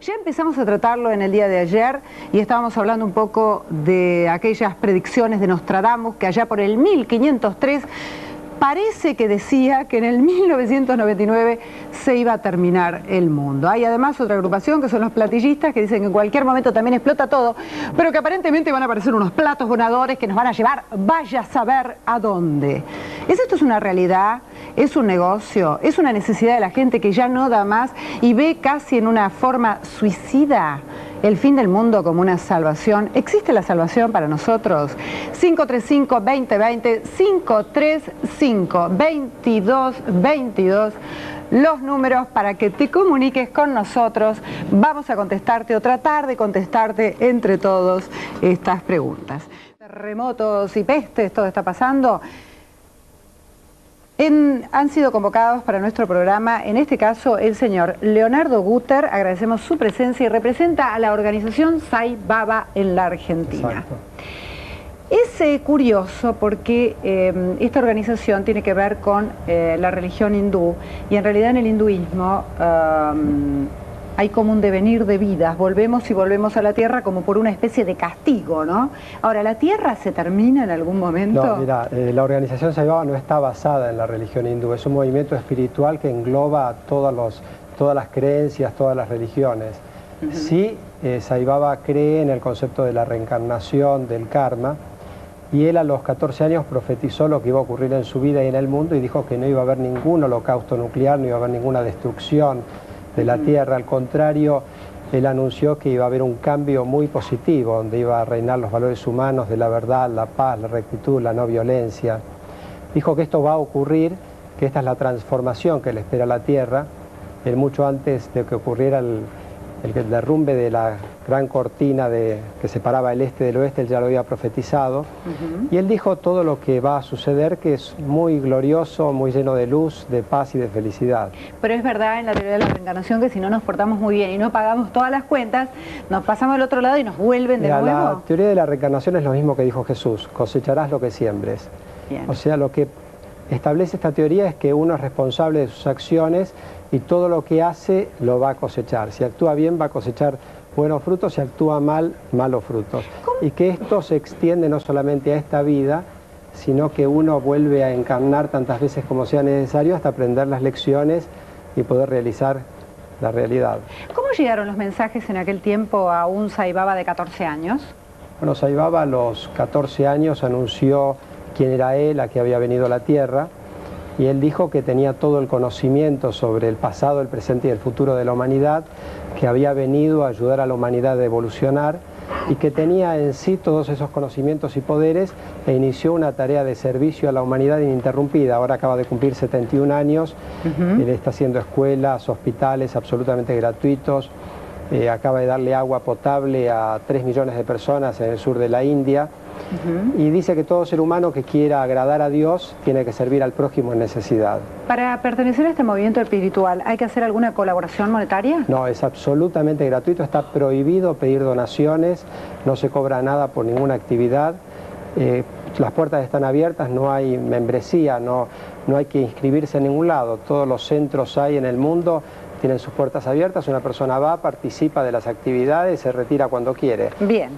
Ya empezamos a tratarlo en el día de ayer y estábamos hablando un poco de aquellas predicciones de Nostradamus que allá por el 1503 parece que decía que en el 1999 se iba a terminar el mundo. Hay además otra agrupación que son los platillistas que dicen que en cualquier momento también explota todo, pero que aparentemente van a aparecer unos platos voladores que nos van a llevar, vaya a saber a dónde. ¿Es esto una realidad? ¿Es un negocio? ¿Es una necesidad de la gente que ya no da más y ve casi en una forma suicida el fin del mundo como una salvación? ¿Existe la salvación para nosotros? 535-2020, 535-2222, los números para que te comuniques con nosotros. Vamos a contestarte o tratar de contestarte entre todos estas preguntas. Terremotos y pestes, todo está pasando. Han sido convocados para nuestro programa, en este caso, el señor Leonardo Guter. Agradecemos su presencia y representa a la organización Sai Baba en la Argentina. Exacto. Es curioso porque esta organización tiene que ver con la religión hindú y en realidad en el hinduismo hay como un devenir de vidas, volvemos y volvemos a la tierra como por una especie de castigo, ¿no? Ahora, ¿la tierra se termina en algún momento? No, mira, la organización Sai Baba no está basada en la religión hindú, es un movimiento espiritual que engloba todas las creencias, todas las religiones. Sí, Sai Baba cree en el concepto de la reencarnación, del karma, y él a los 14 años profetizó lo que iba a ocurrir en su vida y en el mundo y dijo que no iba a haber ningún holocausto nuclear, no iba a haber ninguna destrucción de la tierra. Al contrario, él anunció que iba a haber un cambio muy positivo, donde iba a reinar los valores humanos de la verdad, la paz, la rectitud, la no violencia. Dijo que esto va a ocurrir, que esta es la transformación que le espera a la tierra. Él mucho antes de que ocurriera el derrumbe de la gran cortina que separaba el este del oeste, él ya lo había profetizado. Y él dijo todo lo que va a suceder, que es muy glorioso, muy lleno de luz, de paz y de felicidad. Pero es verdad en la teoría de la reencarnación que si no nos portamos muy bien y no pagamos todas las cuentas, nos pasamos al otro lado y nos vuelven de nuevo. La teoría de la reencarnación es lo mismo que dijo Jesús: cosecharás lo que siembres. Bien. O sea, lo que establece esta teoría es que uno es responsable de sus acciones y todo lo que hace lo va a cosechar. Si actúa bien va a cosechar buenos frutos, si actúa mal, malos frutos. ¿Cómo? Y que esto se extiende no solamente a esta vida, sino que uno vuelve a encarnar tantas veces como sea necesario hasta aprender las lecciones y poder realizar la realidad. ¿Cómo llegaron los mensajes en aquel tiempo a un Sai Baba de 14 años? Bueno, Sai Baba a los 14 años anunció quién era él, a qué había venido a la tierra, y él dijo que tenía todo el conocimiento sobre el pasado, el presente y el futuro de la humanidad, que había venido a ayudar a la humanidad a evolucionar y que tenía en sí todos esos conocimientos y poderes e inició una tarea de servicio a la humanidad ininterrumpida. Ahora acaba de cumplir 71 años, él está haciendo escuelas, hospitales absolutamente gratuitos, acaba de darle agua potable a 3 millones de personas en el sur de la India. Y dice que todo ser humano que quiera agradar a Dios tiene que servir al prójimo en necesidad. ¿Para pertenecer a este movimiento espiritual hay que hacer alguna colaboración monetaria? No, es absolutamente gratuito, está prohibido pedir donaciones, no se cobra nada por ninguna actividad, las puertas están abiertas, no hay membresía, no hay que inscribirse en ningún lado, todos los centros hay en el mundo, tienen sus puertas abiertas, una persona va, participa de las actividades, se retira cuando quiere. Bien.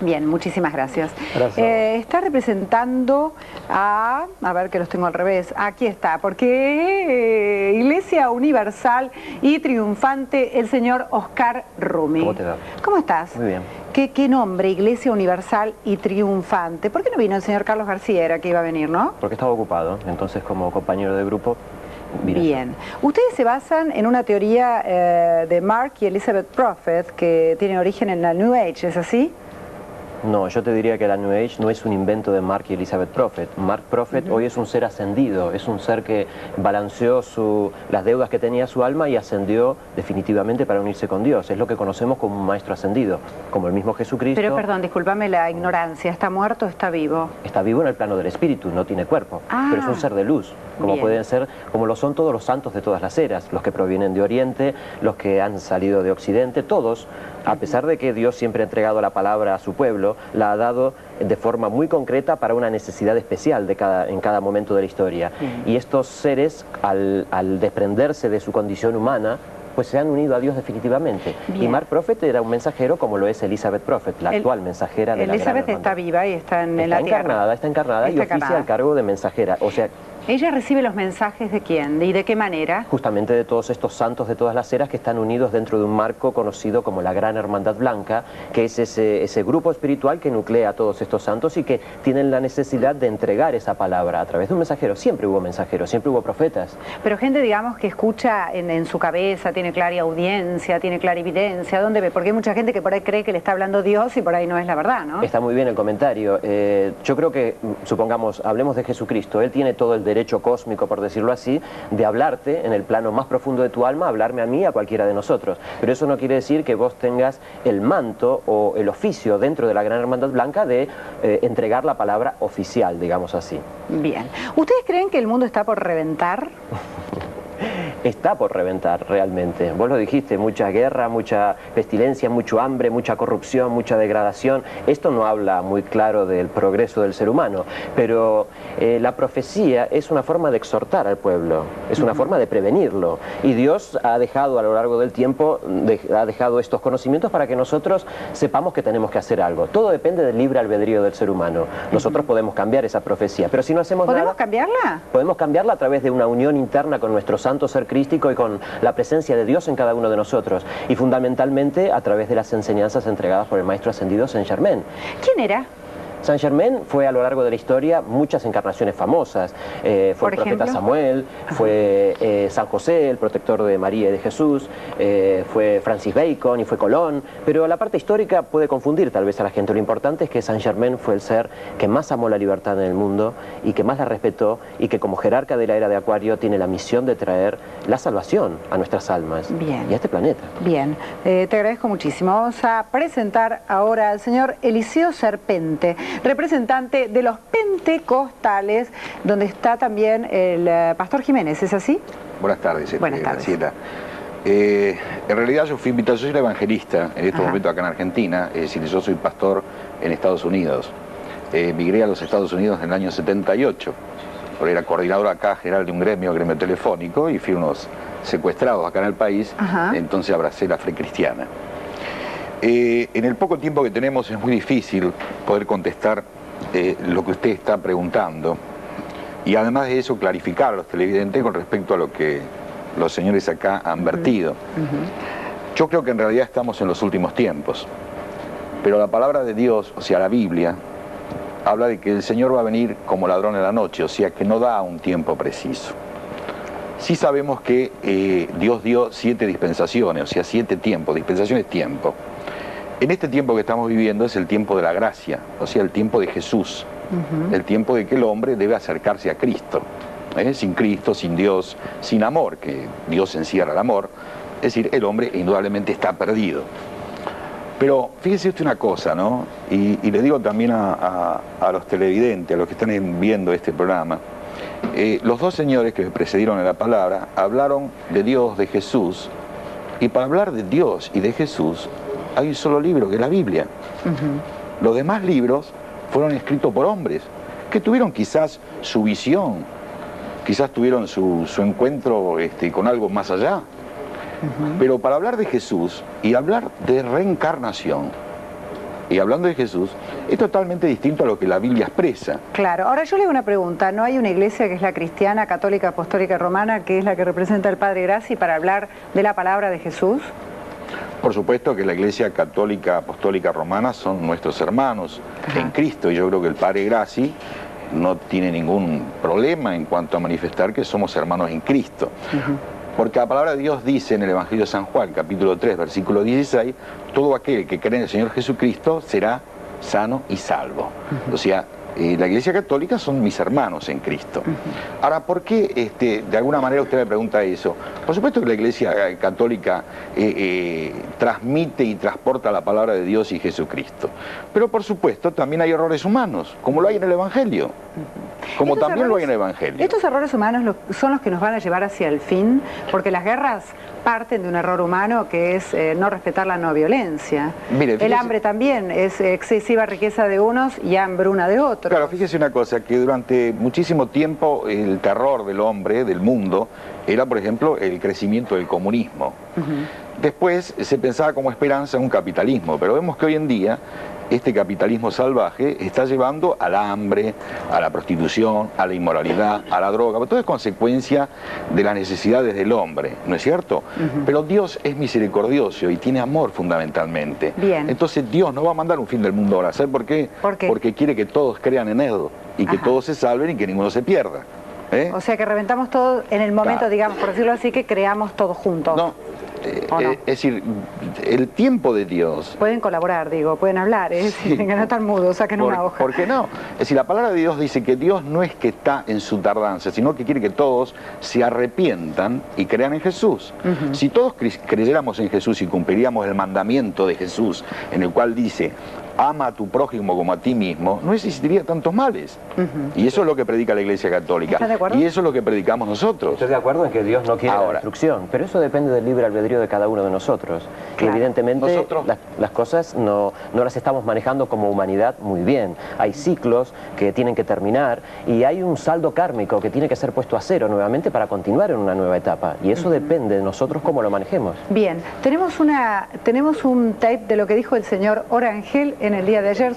Bien, muchísimas gracias. Gracias. Está representando a ver que los tengo al revés, aquí está, porque Iglesia Universal y Triunfante, el señor Oscar Rumi. ¿Cómo te va? ¿Cómo estás? Muy bien. ¿Qué nombre? Iglesia Universal y Triunfante. ¿Por qué no vino el señor Carlos García? Era que iba a venir, ¿no? Porque estaba ocupado, entonces como compañero de grupo vine. Bien. Ustedes se basan en una teoría de Mark y Elizabeth Prophet que tiene origen en la New Age, ¿es así? No, yo te diría que la New Age no es un invento de Mark y Elizabeth Prophet. Mark Prophet hoy es un ser ascendido, es un ser que balanceó las deudas que tenía su alma y ascendió definitivamente para unirse con Dios. Es lo que conocemos como un maestro ascendido, como el mismo Jesucristo. Pero perdón, discúlpame la ignorancia, ¿está muerto o está vivo? Está vivo en el plano del espíritu, no tiene cuerpo, pero es un ser de luz, como lo son todos los santos de todas las eras, los que provienen de Oriente, los que han salido de Occidente, todos, a pesar de que Dios siempre ha entregado la palabra a su pueblo, la ha dado de forma muy concreta para una necesidad especial en cada momento de la historia. Y estos seres, al desprenderse de su condición humana, pues se han unido a Dios definitivamente. Bien. Y Mark Prophet era un mensajero como lo es Elizabeth Prophet, la actual mensajera de la Gran Hermandad. Elizabeth está viva y está en la tierra. Está encarnada y oficia al cargo de mensajera. O sea, ¿ella recibe los mensajes de quién? ¿Y de qué manera? Justamente de todos estos santos de todas las eras que están unidos dentro de un marco conocido como la Gran Hermandad Blanca, que es ese grupo espiritual que nuclea a todos estos santos y que tienen la necesidad de entregar esa palabra a través de un mensajero. Siempre hubo mensajeros, siempre hubo profetas. Pero gente, digamos, que escucha en su cabeza, tiene clara audiencia, tiene clarividencia, ¿dónde ve? Porque hay mucha gente que por ahí cree que le está hablando Dios y por ahí no es la verdad, ¿no? Está muy bien el comentario. Yo creo que, supongamos, hablemos de Jesucristo. Él tiene todo el derecho cósmico, por decirlo así, de hablarte en el plano más profundo de tu alma, hablarme a mí, a cualquiera de nosotros. Pero eso no quiere decir que vos tengas el manto o el oficio dentro de la Gran Hermandad Blanca de entregar la palabra oficial, digamos así. Bien. ¿Ustedes creen que el mundo está por reventar? Está por reventar realmente. Vos lo dijiste, mucha guerra, mucha pestilencia, mucho hambre, mucha corrupción, mucha degradación. Esto no habla muy claro del progreso del ser humano, pero la profecía es una forma de exhortar al pueblo, es una forma de prevenirlo. Y Dios ha dejado a lo largo del tiempo, ha dejado estos conocimientos para que nosotros sepamos que tenemos que hacer algo. Todo depende del libre albedrío del ser humano. Nosotros podemos cambiar esa profecía, pero si no hacemos nada... ¿Podemos cambiarla? Podemos cambiarla a través de una unión interna con nuestro santo ser crístico y con la presencia de Dios en cada uno de nosotros, y fundamentalmente a través de las enseñanzas entregadas por el maestro ascendido Saint Germain. ¿Quién era? Saint Germain fue a lo largo de la historia muchas encarnaciones famosas. Fue el profeta Samuel, fue San José, el protector de María y de Jesús, fue Francis Bacon y fue Colón, pero la parte histórica puede confundir tal vez a la gente. Lo importante es que Saint Germain fue el ser que más amó la libertad en el mundo y que más la respetó, y que como jerarca de la era de Acuario tiene la misión de traer la salvación a nuestras almas. Bien. Y a este planeta. Bien, te agradezco muchísimo. Vamos a presentar ahora al señor Eliseo Serpente, representante de los pentecostales, donde está también el pastor Jiménez, ¿es así? Buenas tardes, Buenas tardes. Graciela. En realidad yo fui invitado, yo soy evangelista en este momento acá en Argentina, es decir, yo soy pastor en Estados Unidos. Migré a los Estados Unidos en el año 78, porque era coordinador acá general de un gremio telefónico, y fui unos secuestrados acá en el país. Entonces abracé la fe cristiana. En el poco tiempo que tenemos es muy difícil poder contestar lo que usted está preguntando, y además de eso clarificar a los televidentes con respecto a lo que los señores acá han vertido. Yo creo que en realidad estamos en los últimos tiempos, pero la palabra de Dios, o sea la Biblia, habla de que el Señor va a venir como ladrón en la noche, o sea que no da un tiempo preciso. Sí sabemos que Dios dio 7 dispensaciones, o sea 7 tiempos, dispensación es tiempo. En este tiempo que estamos viviendo es el tiempo de la gracia, o sea, el tiempo de Jesús, el tiempo de que el hombre debe acercarse a Cristo. Sin Cristo, sin Dios, sin amor, que Dios encierra el amor, es decir, el hombre indudablemente está perdido. Pero fíjese usted una cosa, ¿no? Y le digo también a los televidentes, a los que están viendo este programa, los dos señores que me precedieron en la palabra hablaron de Dios, de Jesús, y para hablar de Dios y de Jesús hay un solo libro, que es la Biblia. Los demás libros fueron escritos por hombres que tuvieron quizás su visión, quizás tuvieron su encuentro con algo más allá. Pero para hablar de Jesús y hablar de reencarnación, y hablando de Jesús, es totalmente distinto a lo que la Biblia expresa. Claro. Ahora yo le hago una pregunta. ¿No hay una iglesia que es la cristiana, católica, apostólica y romana, que es la que representa al Padre Graci para hablar de la palabra de Jesús? Por supuesto que la Iglesia Católica, Apostólica, Romana son nuestros hermanos en Cristo, y yo creo que el Padre Graci no tiene ningún problema en cuanto a manifestar que somos hermanos en Cristo. Porque la palabra de Dios dice en el Evangelio de San Juan, capítulo 3, versículo 16, todo aquel que cree en el Señor Jesucristo será sano y salvo. O sea, la Iglesia Católica son mis hermanos en Cristo. Ahora, ¿por qué de alguna manera usted me pregunta eso? Por supuesto que la Iglesia Católica transmite y transporta la palabra de Dios y Jesucristo. Pero por supuesto también hay errores humanos, como lo hay en el Evangelio. Como Estos también lo hay en el errores- Evangelio. Estos errores humanos son los que nos van a llevar hacia el fin, porque las guerras parten de un error humano que es no respetar la no violencia. Mire, El fíjese- hambre también es excesiva riqueza de unos y hambruna de otros. Claro, fíjese una cosa, que durante muchísimo tiempo el terror del hombre, del mundo, era, por ejemplo, el crecimiento del comunismo. Después se pensaba como esperanza un capitalismo, pero vemos que hoy en día este capitalismo salvaje está llevando al hambre, a la prostitución, a la inmoralidad, a la droga. Todo es consecuencia de las necesidades del hombre, ¿no es cierto? Pero Dios es misericordioso y tiene amor fundamentalmente. Bien. Entonces Dios no va a mandar un fin del mundo ahora. ¿Sabe por qué? ¿Por qué? Porque quiere que todos crean en Él y que Ajá. todos se salven y que ninguno se pierda. ¿Eh? O sea que reventamos todo en el momento, Claro. digamos, por decirlo así, que creamos todos juntos. No, ¿O no? es decir, el tiempo de Dios. Pueden colaborar, digo, pueden hablar, Sí. que no están mudos, saquen una hoja. ¿Por qué no? Es decir, la palabra de Dios dice que Dios no es que está en su tardanza, sino que quiere que todos se arrepientan y crean en Jesús. Si todos creyéramos en Jesús y cumpliríamos el mandamiento de Jesús, en el cual dice, ama a tu prójimo como a ti mismo, no existiría tantos males. Y eso es lo que predica la Iglesia Católica. ¿Estás de acuerdo? Y eso es lo que predicamos nosotros. Estoy de acuerdo en que Dios no quiere la Ahora. destrucción, pero eso depende del libre albedrío de cada uno de nosotros. Claro. Evidentemente, Nosotros- las cosas no las estamos manejando como humanidad muy bien. Hay ciclos que tienen que terminar y hay un saldo kármico que tiene que ser puesto a cero nuevamente para continuar en una nueva etapa. Y eso depende de nosotros cómo lo manejemos. Bien, tenemos un tape de lo que dijo el señor Orangel en el día de ayer.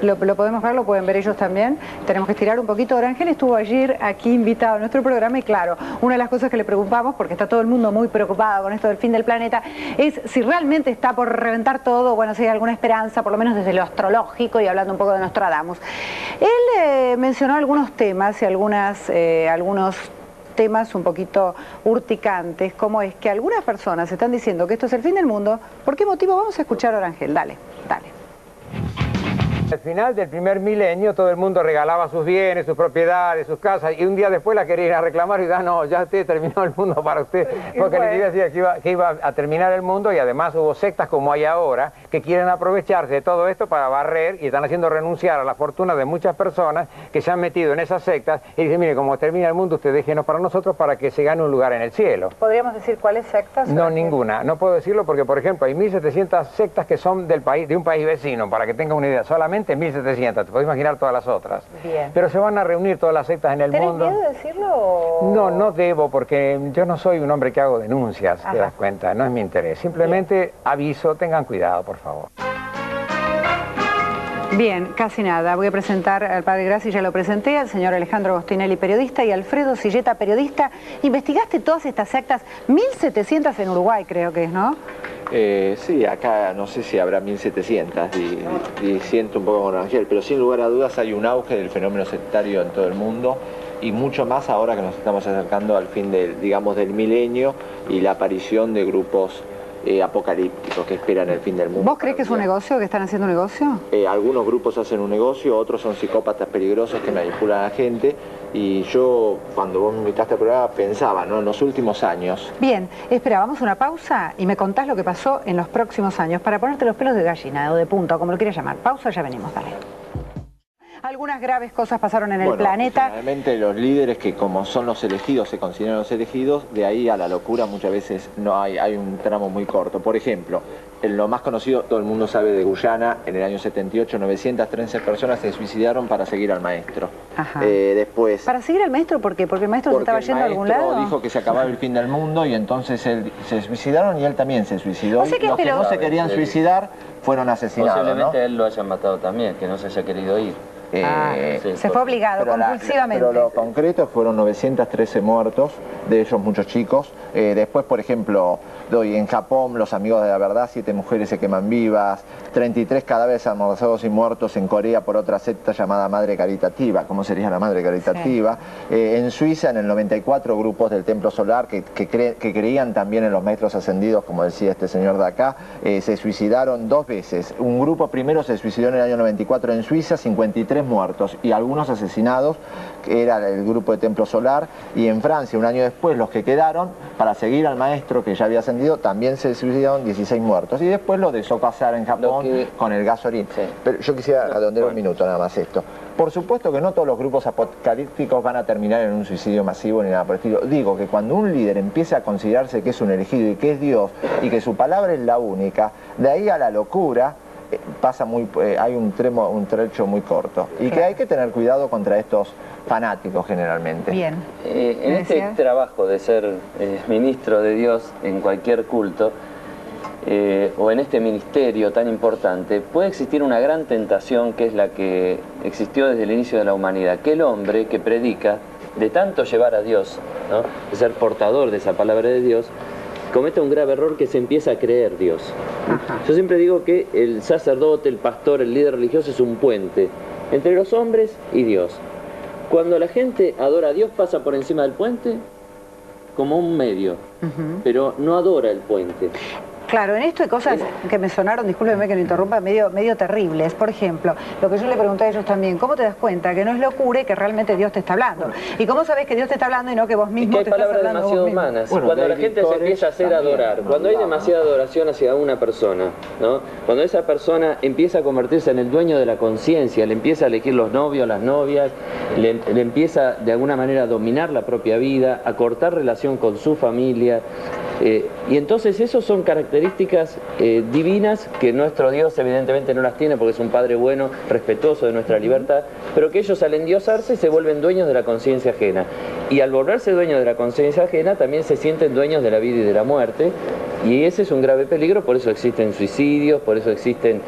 Lo podemos ver, lo pueden ver ellos también. Tenemos que estirar un poquito. Orangel estuvo ayer aquí invitado a nuestro programa y claro, una de las cosas que le preocupamos, porque está todo el mundo muy preocupado con esto del fin del planeta, es si realmente está por reventar todo, bueno, si hay alguna esperanza, por lo menos desde lo astrológico y hablando un poco de Nostradamus. Él mencionó algunos temas y algunos temas un poquito urticantes, como es que algunas personas están diciendo que esto es el fin del mundo. ¿Por qué motivo? Vamos a escuchar a Orangel. Dale. Al final del primer milenio todo el mundo regalaba sus bienes, sus propiedades, sus casas y un día después la quería ir a reclamar y no, ya usted terminó el mundo para usted, porque le decía que iba a terminar el mundo y además hubo sectas como hay ahora que quieren aprovecharse de todo esto para barrer y están haciendo renunciar a la fortuna de muchas personas que se han metido en esas sectas y dicen, mire, como termina el mundo usted déjenos para nosotros para que se gane un lugar en el cielo. ¿Podríamos decir cuáles sectas? No, ninguna. No puedo decirlo porque, por ejemplo, hay 1.700 sectas que son del país, de un país vecino, para que tenga una idea. Solamente 1.700, te puedes imaginar todas las otras. Bien. Pero se van a reunir todas las sectas en el ¿Tenés mundo. miedo de decirlo? O... No, no debo, porque yo no soy un hombre que hago denuncias, Ajá. te das cuenta, no es mi interés. Simplemente aviso, tengan cuidado, por favor. Bien, casi nada. Voy a presentar al padre Grassi, ya lo presenté, al señor Alejandro Agostinelli, periodista, y Alfredo Silleta, periodista. Investigaste todas estas sectas, 1.700 en Uruguay creo que es, ¿no? Sí, acá no sé si habrá 1.700 y siento un poco con Ángel, pero sin lugar a dudas hay un auge del fenómeno sectario en todo el mundo y mucho más ahora que nos estamos acercando al fin del milenio y la aparición de grupos apocalípticos que esperan el fin del mundo. ¿Vos crees que es un negocio, que están haciendo un negocio? Algunos grupos hacen un negocio, otros son psicópatas peligrosos que manipulan a la gente y yo cuando vos me invitaste al programa pensaba, ¿no? En los últimos años. Bien, espera, vamos a una pausa y me contás lo que pasó en los próximos años para ponerte los pelos de gallina o de punta, o como lo quieras llamar. Pausa, ya venimos, dale. Algunas graves cosas pasaron en el planeta. Generalmente los líderes que como son los elegidos, se consideran los elegidos, de ahí a la locura muchas veces no hay un tramo muy corto. Por ejemplo, en lo más conocido, todo el mundo sabe de Guyana, en el año 78, 913 personas se suicidaron para seguir al maestro. Ajá. Después... ¿Para seguir al maestro? ¿Por qué? ¿Porque el maestro se estaba yendo a algún lado? dijo que se acababa el fin del mundo y entonces se suicidaron y él también se suicidó. O sea que, y los que no se querían suicidar fueron asesinados, Posiblemente ¿no? él lo hayan matado también, que no se haya querido ir. Sí. Se fue obligado, compulsivamente. Pero lo concreto fueron 913 muertos, de ellos muchos chicos. Después, por ejemplo, en Japón, los amigos de la verdad, 7 mujeres se queman vivas, 33 cadáveres amordazados y muertos en Corea por otra secta llamada Madre Caritativa. ¿Cómo sería la Madre Caritativa? Sí. En Suiza, en el 94, grupos del Templo Solar que creían también en los maestros ascendidos, como decía este señor de acá, se suicidaron 2 veces. Un grupo primero se suicidó en el año 94 en Suiza, 53 muertos y algunos asesinados, que era el grupo de Templo Solar, y en Francia un año después los que quedaron para seguir al maestro que ya había ascendido también se suicidaron, 16 muertos, y después lo de Sokazar en Japón con el gasolín. Sí. Pero yo quisiera redondear un minuto nada más esto. Por supuesto que no todos los grupos apocalípticos van a terminar en un suicidio masivo ni nada por el estilo. Digo que cuando un líder empieza a considerarse que es un elegido y que es Dios y que su palabra es la única, de ahí a la locura pasa hay un trecho muy corto. Y que hay que tener cuidado contra estos fanáticos generalmente. Bien. En este trabajo de ser ministro de Dios en cualquier culto, o en este ministerio tan importante, puede existir una gran tentación que es la que existió desde el inicio de la humanidad, que el hombre que predica, de tanto llevar a Dios, ¿no?, de ser portador de esa palabra de Dios, comete un grave error que se empieza a creer Dios. Ajá. Yo siempre digo que el sacerdote, el pastor, el líder religioso es un puente entre los hombres y Dios. Cuando la gente adora a Dios, pasa por encima del puente como un medio, pero no adora el puente. Claro, en esto hay cosas que me sonaron, discúlpeme que me interrumpa, medio terribles. Por ejemplo, lo que yo le pregunté a ellos también, ¿cómo te das cuenta que no es locura y que realmente Dios te está hablando? ¿Y cómo sabes que Dios te está hablando y no que vos mismo te estás hablando? Hay palabras demasiado humanas. Bueno, cuando la gente se empieza a hacer adorar, cuando hay demasiada adoración hacia una persona, ¿no?, cuando esa persona empieza a convertirse en el dueño de la conciencia, le empieza a elegir los novios, las novias, le empieza de alguna manera a dominar la propia vida, a cortar relación con su familia, y entonces esos son características divinas que nuestro Dios evidentemente no las tiene porque es un Padre bueno, respetuoso de nuestra libertad, pero que ellos al endiosarse se vuelven dueños de la conciencia ajena. Y al volverse dueños de la conciencia ajena también se sienten dueños de la vida y de la muerte, y ese es un grave peligro. Por eso existen suicidios, por eso existen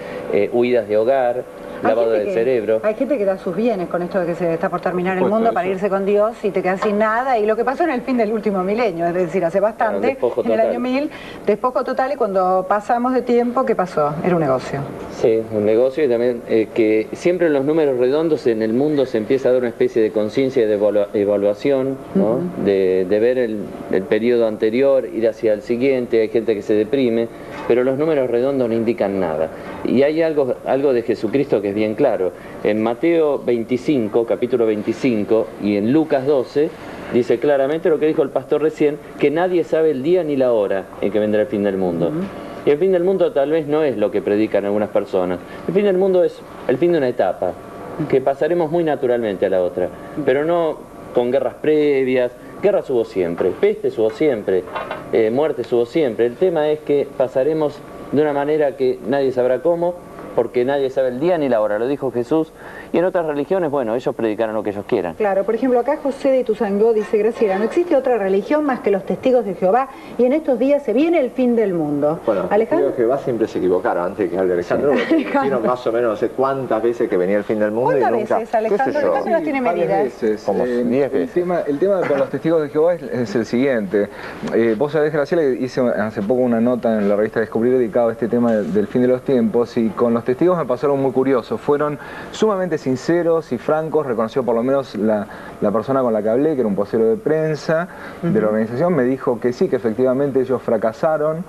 huidas de hogar, lavado del cerebro. Hay gente que da sus bienes con esto de que se está por terminar el mundo para irse con Dios y te quedas sin nada, y lo que pasó en el fin del último milenio, es decir, hace bastante, en el año 1000, despojo total, y cuando pasamos de tiempo, ¿qué pasó? Era un negocio. Sí, un negocio, y también que siempre en los números redondos en el mundo se empieza a dar una especie de conciencia de evaluación, ¿no? De ver el periodo anterior, ir hacia el siguiente. Hay gente que se deprime, pero los números redondos no indican nada. Y hay algo de Jesucristo que es bien claro. En Mateo 25, capítulo 25, y en Lucas 12, dice claramente lo que dijo el pastor recién, que nadie sabe el día ni la hora en que vendrá el fin del mundo. Y el fin del mundo tal vez no es lo que predican algunas personas. El fin del mundo es el fin de una etapa, que pasaremos muy naturalmente a la otra, pero no con guerras previas. Guerras hubo siempre, pestes hubo siempre, muertes hubo siempre. El tema es que pasaremos de una manera que nadie sabrá cómo, porque nadie sabe el día ni la hora, lo dijo Jesús. Y en otras religiones, bueno, ellos predicaron lo que ellos quieran. Claro, por ejemplo, acá José de Ituzangó dice: Graciela, no existe otra religión más que los testigos de Jehová, y en estos días se viene el fin del mundo. Bueno, los testigos de Jehová siempre se equivocaron, antes de que hable Alejandro, dijeron más o menos no sé cuántas veces que venía el fin del mundo y nunca... ¿Cuántas veces, Alejandro? Alejandro las tiene medidas. Veces. Como 10 veces. El tema con los testigos de Jehová es el siguiente. Vos sabés, Graciela, que hice hace poco una nota en la revista Descubrir dedicada a este tema del fin de los tiempos, y con los testigos me pasó algo muy curioso. Fueron sumamente sinceros y francos, reconoció por lo menos la persona con la que hablé, que era un vocero de prensa de la organización, me dijo que sí, que efectivamente ellos fracasaron,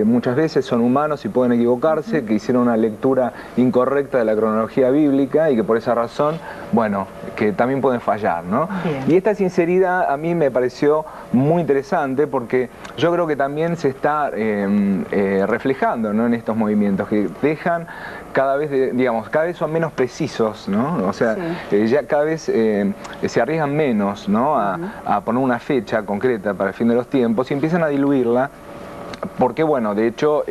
muchas veces son humanos y pueden equivocarse, que hicieron una lectura incorrecta de la cronología bíblica y que por esa razón, bueno, que también pueden fallar, ¿no? Bien. Y esta sinceridad a mí me pareció muy interesante porque yo creo que también se está reflejando, ¿no?, en estos movimientos que dejan cada vez, cada vez son menos precisos, ¿no? O sea, ya cada vez se arriesgan menos, ¿no?, a poner una fecha concreta para el fin de los tiempos y empiezan a diluirla. Porque, bueno, de hecho,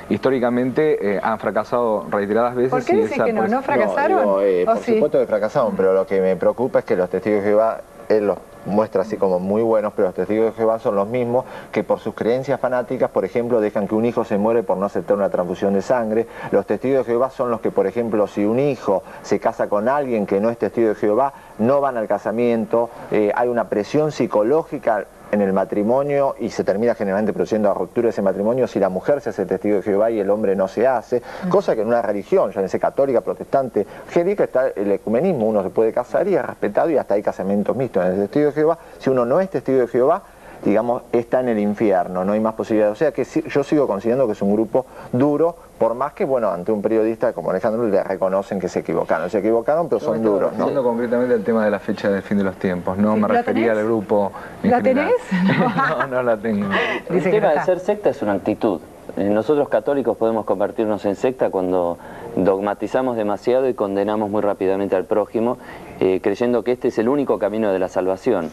históricamente han fracasado reiteradas veces. ¿Por qué decís que no fracasaron? No, por supuesto que fracasaron, pero lo que me preocupa es que los testigos de Jehová, él los muestra así como muy buenos, pero los testigos de Jehová son los mismos que por sus creencias fanáticas, por ejemplo, dejan que un hijo se muere por no aceptar una transfusión de sangre. Los testigos de Jehová son los que, por ejemplo, si un hijo se casa con alguien que no es testigo de Jehová, no van al casamiento. Hay una presión psicológica en el matrimonio y se termina generalmente produciendo la ruptura de ese matrimonio si la mujer se hace testigo de Jehová y el hombre no se hace, cosa que en una religión, ya sea católica, protestante, evangélica, está el ecumenismo, uno se puede casar y es respetado y hasta hay casamientos mixtos. En el testigo de Jehová, si uno no es testigo de Jehová, digamos, está en el infierno, no hay más posibilidades. O sea que yo sigo considerando que es un grupo duro, por más que, bueno, ante un periodista como Alejandro le reconocen que se equivocaron, pero son duros, ¿no? Hablando concretamente del tema de la fecha del fin de los tiempos, no me refería al grupo en general. ¿La tenés? No la tengo. El tema de ser secta es una actitud. Nosotros católicos podemos convertirnos en secta cuando dogmatizamos demasiado y condenamos muy rápidamente al prójimo, creyendo que este es el único camino de la salvación.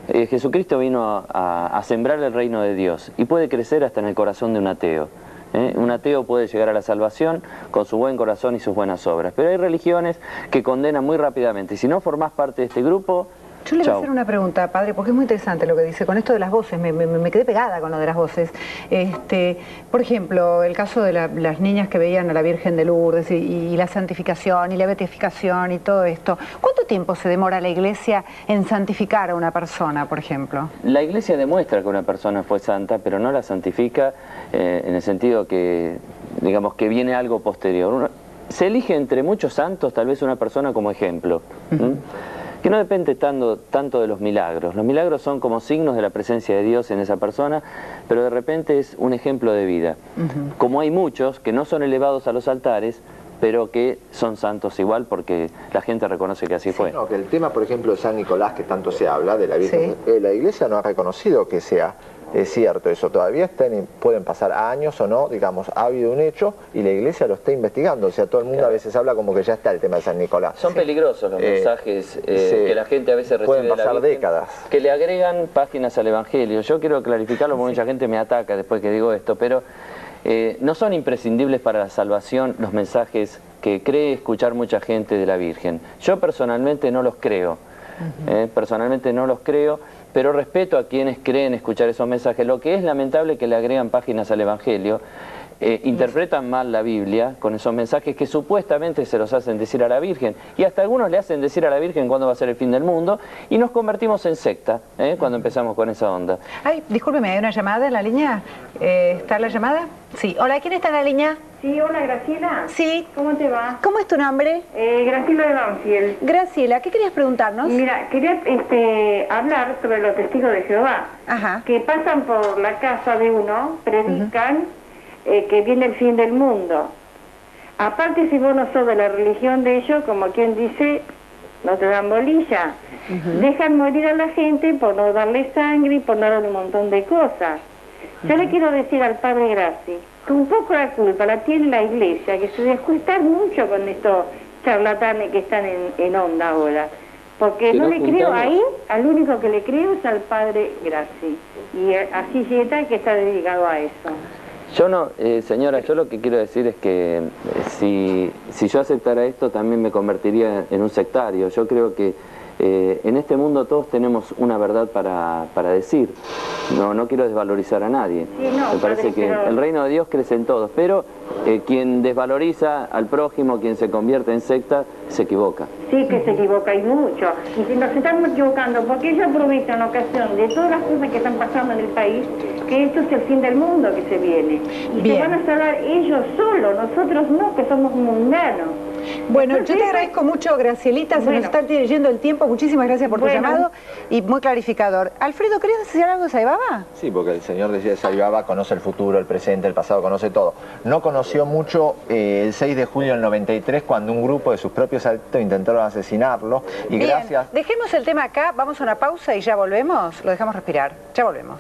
Jesucristo vino a sembrar el reino de Dios y puede crecer hasta en el corazón de un ateo. Un ateo puede llegar a la salvación con su buen corazón y sus buenas obras, pero hay religiones que condenan muy rápidamente, y si no formás parte de este grupo... Yo le voy a hacer una pregunta, padre, porque es muy interesante lo que dice. Con esto de las voces, me quedé pegada con lo de las voces. Por ejemplo, el caso de las niñas que veían a la Virgen de Lourdes y la santificación y la beatificación y todo esto. ¿Cuánto tiempo se demora la Iglesia en santificar a una persona, por ejemplo? La Iglesia demuestra que una persona fue santa, pero no la santifica en el sentido que, digamos, que viene algo posterior. Se elige entre muchos santos tal vez una persona como ejemplo. Que no depende tanto de los milagros. Los milagros son como signos de la presencia de Dios en esa persona, pero de repente es un ejemplo de vida. Como hay muchos que no son elevados a los altares, pero que son santos igual porque la gente reconoce que así fue. No, que el tema, por ejemplo, de San Nicolás, que tanto se habla, de la Virgen, la Iglesia no ha reconocido que sea cierto eso. Todavía pueden pasar años o no, digamos, ha habido un hecho y la Iglesia lo está investigando. O sea, todo el mundo a veces habla como que ya está el tema de San Nicolás. Son peligrosos los mensajes que la gente a veces recibe. Pueden pasar décadas. Que le agregan páginas al Evangelio. Yo quiero clarificarlo porque mucha gente me ataca después que digo esto, pero no son imprescindibles para la salvación los mensajes que cree escuchar mucha gente de la Virgen. Yo personalmente no los creo. Personalmente no los creo, pero respeto a quienes creen escuchar esos mensajes. Lo que es lamentable que le agregan páginas al Evangelio, interpretan mal la Biblia con esos mensajes que supuestamente se los hacen decir a la Virgen, y hasta algunos le hacen decir a la Virgen cuándo va a ser el fin del mundo, y nos convertimos en secta cuando empezamos con esa onda. Ay, discúlpeme, ¿hay una llamada en la línea? ¿Está la llamada? Sí. Hola, ¿quién está en la línea? Sí, hola, Graciela. Sí. ¿Cómo te va? ¿Cómo es tu nombre? Graciela de Banfield. Graciela, ¿qué querías preguntarnos? Mira, quería hablar sobre los testigos de Jehová. Que pasan por la casa de uno, predican que viene el fin del mundo. Aparte, si vos no sos de la religión de ellos, como quien dice, no te dan bolilla. Dejan morir a la gente por no darle sangre y por no darle un montón de cosas. Yo le quiero decir al padre Graci que un poco la culpa la tiene la Iglesia, que se dejó estar mucho con estos charlatanes que están en onda ahora. Porque no le creo ahí, al único que le creo es al padre Graci. Y así Geta, que está dedicado a eso. Yo no, señora, yo lo que quiero decir es que si yo aceptara esto también me convertiría en un sectario. Yo creo que en este mundo todos tenemos una verdad para decir. No quiero desvalorizar a nadie. Me parece que el reino de Dios crece en todos, pero quien desvaloriza al prójimo, quien se convierte en secta, se equivoca. Sí que se equivoca y mucho. Y si nos estamos equivocando, porque ellos aprovechan la ocasión de todas las cosas que están pasando en el país, que esto es el fin del mundo que se viene. Y se van a salvar ellos solos, nosotros no, que somos mundanos. Bueno, entonces, yo te agradezco mucho, Gracielita, se nos está yendo el tiempo, muchísimas gracias por tu llamado y muy clarificador. Alfredo, ¿querías decir algo de Saibaba? Sí, porque el señor de Saibaba conoce el futuro, el presente, el pasado, conoce todo. No conoció mucho el 6 de julio del 93, cuando un grupo de sus propios adeptos intentaron asesinarlo. Y gracias... Dejemos el tema acá, vamos a una pausa y ya volvemos, lo dejamos respirar, ya volvemos.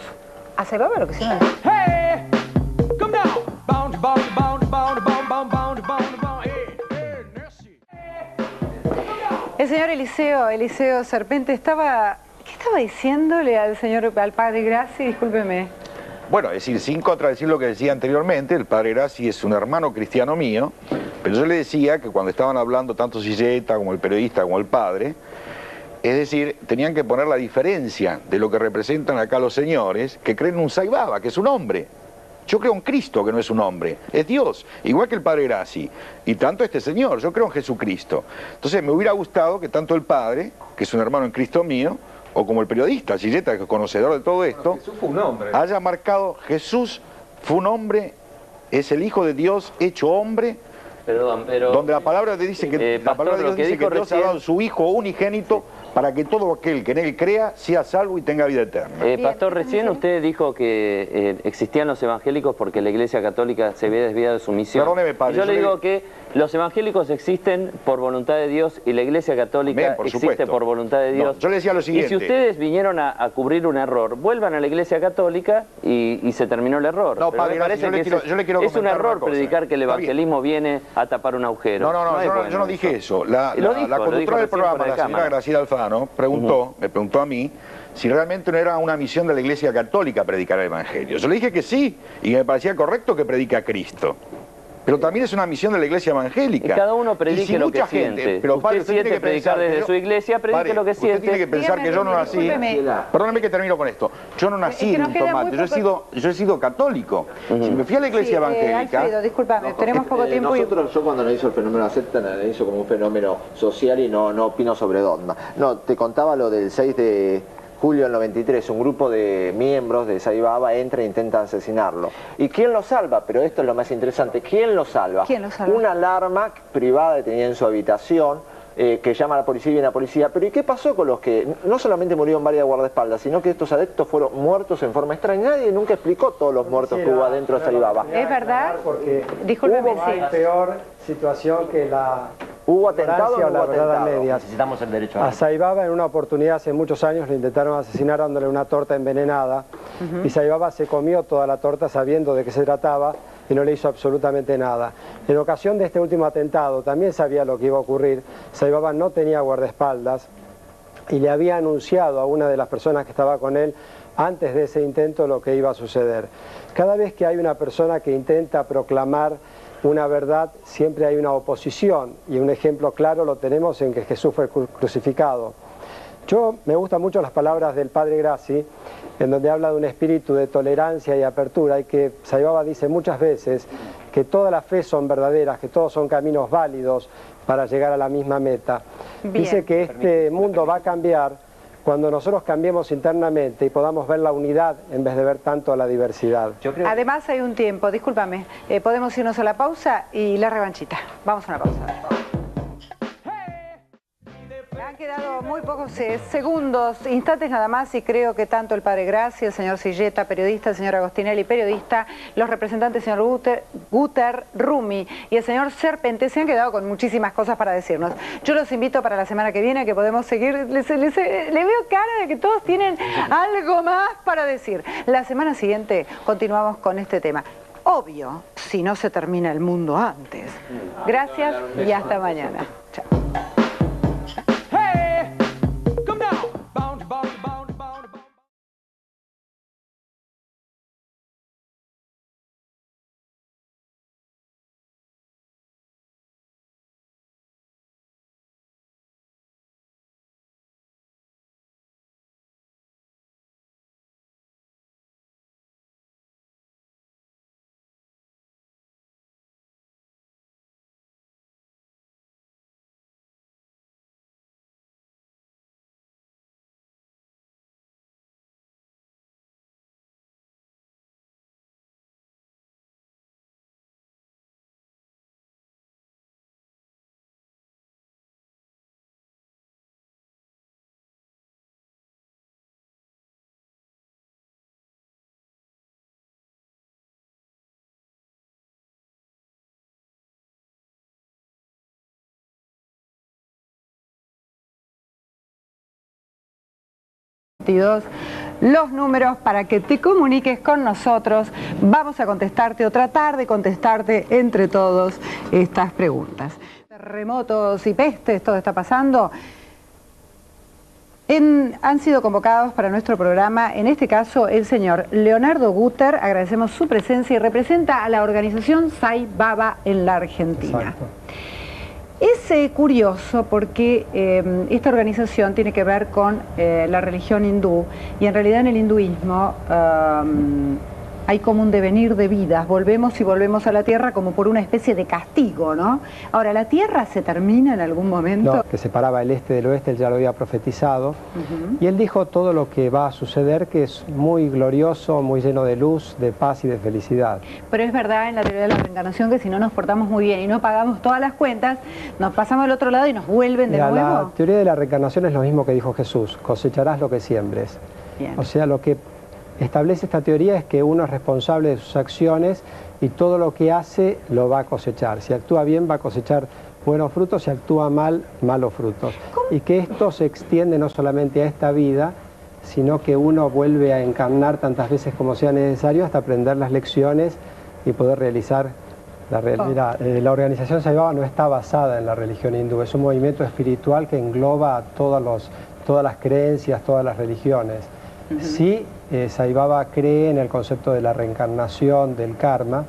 ¿A Saibaba lo que sí? Hey, come down, bound, bound, bound, bound, bound, bound, bound, bound, bound. El señor Eliseo Serpente ¿qué estaba diciéndole al padre Graci? Discúlpeme. Bueno, es decir, sin contradecir lo que decía anteriormente, el padre Graci es un hermano cristiano mío, pero yo le decía que cuando estaban hablando tanto Silleta como el periodista como el padre, es decir, tenían que poner la diferencia de lo que representan acá los señores, que creen en un Saibaba, que es un hombre. Yo creo en Cristo, que no es un hombre, es Dios, igual que el padre Graci, y tanto este señor, yo creo en Jesucristo. Entonces me hubiera gustado que tanto el padre, que es un hermano en Cristo mío, o como el periodista, Silleta, que es conocedor de todo esto, Jesús fue un hombre, haya marcado, Jesús fue un hombre, es el Hijo de Dios hecho hombre, Perdón, pero... donde la palabra dice que, la palabra de Dios dice que Dios ha dado su Hijo unigénito para que todo aquel que en él crea sea salvo y tenga vida eterna. Pastor, recién usted dijo que existían los evangélicos porque la Iglesia Católica se había desviado de su misión. Perdóneme, padre. Yo le digo que los evangélicos existen por voluntad de Dios y la Iglesia Católica existe por voluntad de Dios. No, yo le decía lo siguiente. Y si ustedes vinieron a cubrir un error, vuelvan a la Iglesia Católica y se terminó el error. No, padre, yo le quiero es un error predicar que el evangelismo viene a tapar un agujero. Yo no dije eso. La conductora del programa, la señora Graciela Alfano, me preguntó a mí si realmente no era una misión de la Iglesia Católica predicar el Evangelio. Yo le dije que sí, y que me parecía correcto que predique a Cristo. Pero también es una misión de la Iglesia evangélica. Y cada uno predique lo que siente. Pero padre, usted siente predicar desde su iglesia, predique lo que siente. Usted tiene que pensar que yo no nací... Perdóname que termino con esto. Yo no nací en un tomate, yo he sido católico. Si me fui a la Iglesia evangélica... Alfredo, discúlpame, tenemos poco tiempo. Yo cuando analizo el fenómeno secta, analizo como un fenómeno social y no opino sobre dogma. No, te contaba lo del 6 de... julio del 93, un grupo de miembros de Saibaba entra e intenta asesinarlo. ¿Y quién lo salva? Pero esto es lo más interesante. ¿Quién lo salva? ¿Quién lo salva? Una alarma privada que tenía en su habitación, que llama a la policía y viene la policía. Pero ¿y qué pasó con los que no solamente murieron varios guardaespaldas, sino que estos adeptos fueron muertos en forma extraña? Nadie nunca explicó todos los muertos que hubo adentro de Saibaba. ¿Es verdad? Porque discúlpeme, hubo más peor situación que la... ¿Hubo atentado o no hubo atentado? Necesitamos el derecho a Saibaba en una oportunidad hace muchos años lo intentaron asesinar dándole una torta envenenada y Saibaba se comió toda la torta sabiendo de qué se trataba y no le hizo absolutamente nada. En ocasión de este último atentado también sabía lo que iba a ocurrir. Saibaba no tenía guardaespaldas y le había anunciado a una de las personas que estaba con él antes de ese intento lo que iba a suceder. Cada vez que hay una persona que intenta proclamar una verdad, siempre hay una oposición, y un ejemplo claro lo tenemos en que Jesús fue crucificado. Me gustan mucho las palabras del Padre Grassi, en donde habla de un espíritu de tolerancia y apertura, y que Saibaba dice muchas veces que toda la fe son verdaderas, que todos son caminos válidos para llegar a la misma meta. Bien. Dice que este mundo va a cambiar cuando nosotros cambiemos internamente y podamos ver la unidad en vez de ver tanto la diversidad. Además hay un tiempo, discúlpame, podemos irnos a la pausa y la revanchita. Vamos a una pausa. Han quedado muy pocos segundos, instantes nada más, y creo que tanto el Padre Grassi, el señor Silleta, periodista, el señor Agostinelli, periodista, los representantes, el señor Guter, Rumi y el señor Serpente se han quedado con muchísimas cosas para decirnos. Yo los invito para la semana que viene, que podemos seguir, le veo cara de que todos tienen algo más para decir. La semana siguiente continuamos con este tema. Obvio, si no se termina el mundo antes. Gracias y hasta mañana. Chao. Los números para que te comuniques con nosotros. Vamos a contestarte o tratar de contestarte entre todos estas preguntas. Terremotos y pestes, todo está pasando. Han sido convocados para nuestro programa, en este caso el señor Leonardo Guter, agradecemos su presencia, y representa a la organización Saibaba en la Argentina. Exacto. Es curioso porque esta organización tiene que ver con la religión hindú, y en realidad en el hinduismo hay como un devenir de vidas, volvemos y volvemos a la Tierra como por una especie de castigo, ¿no? Ahora, ¿la Tierra se termina en algún momento? No, que separaba el este del oeste, él ya lo había profetizado, y él dijo todo lo que va a suceder, que es muy glorioso, muy lleno de luz, de paz y de felicidad. Pero es verdad en la teoría de la reencarnación que si no nos portamos muy bien y no pagamos todas las cuentas, nos pasamos al otro lado y nos vuelven de nuevo. La teoría de la reencarnación es lo mismo que dijo Jesús: cosecharás lo que siembres. Bien. O sea, lo que establece esta teoría es que uno es responsable de sus acciones y todo lo que hace lo va a cosechar. Si actúa bien va a cosechar buenos frutos, si actúa mal, malos frutos. ¿Cómo? Y que esto se extiende no solamente a esta vida, sino que uno vuelve a encarnar tantas veces como sea necesario hasta aprender las lecciones y poder realizar la realidad. La organización Sai Baba no está basada en la religión hindú, es un movimiento espiritual que engloba todas las creencias, todas las religiones. Sí, Sai Baba cree en el concepto de la reencarnación, del karma,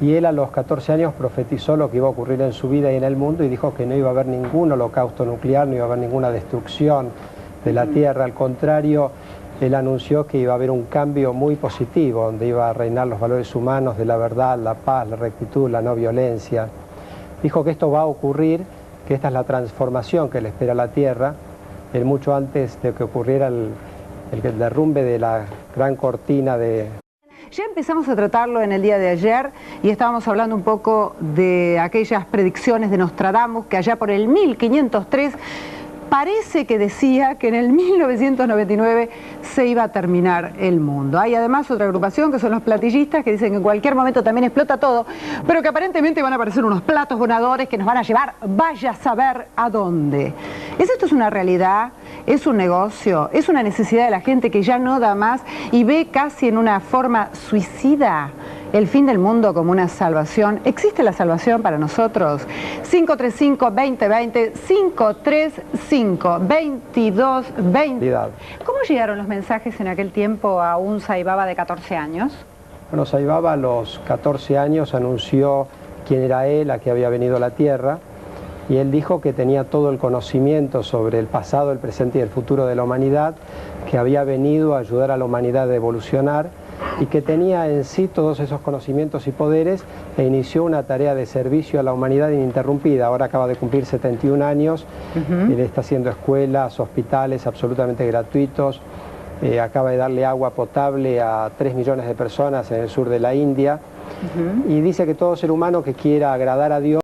y él a los 14 años profetizó lo que iba a ocurrir en su vida y en el mundo y dijo que no iba a haber ningún holocausto nuclear, no iba a haber ninguna destrucción de la Tierra. Al contrario, él anunció que iba a haber un cambio muy positivo, donde iba a reinar los valores humanos de la verdad, la paz, la rectitud, la no violencia. Dijo que esto va a ocurrir, que esta es la transformación que le espera a la Tierra, él mucho antes de que ocurriera el derrumbe de la gran cortina de... Ya empezamos a tratarlo en el día de ayer y estábamos hablando un poco de aquellas predicciones de Nostradamus que allá por el 1503 parece que decía que en el 1999 se iba a terminar el mundo. Hay además otra agrupación que son los platillistas que dicen que en cualquier momento también explota todo, pero que aparentemente van a aparecer unos platos voladores que nos van a llevar, vaya a saber a dónde. ¿Esto es una realidad? ¿Es un negocio? ¿Es una necesidad de la gente que ya no da más y ve casi en una forma suicida el fin del mundo como una salvación? ¿Existe la salvación para nosotros? 535-2020, 535-2220. ¿Cómo llegaron los mensajes en aquel tiempo a un Sai Baba de 14 años? Bueno, Sai Baba a los 14 años anunció quién era él, a qué había venido a la Tierra, y él dijo que tenía todo el conocimiento sobre el pasado, el presente y el futuro de la humanidad, que había venido a ayudar a la humanidad a evolucionar y que tenía en sí todos esos conocimientos y poderes e inició una tarea de servicio a la humanidad ininterrumpida. Ahora acaba de cumplir 71 años, él está haciendo escuelas, hospitales absolutamente gratuitos, acaba de darle agua potable a 3 millones de personas en el sur de la India y dice que todo ser humano que quiera agradar a Dios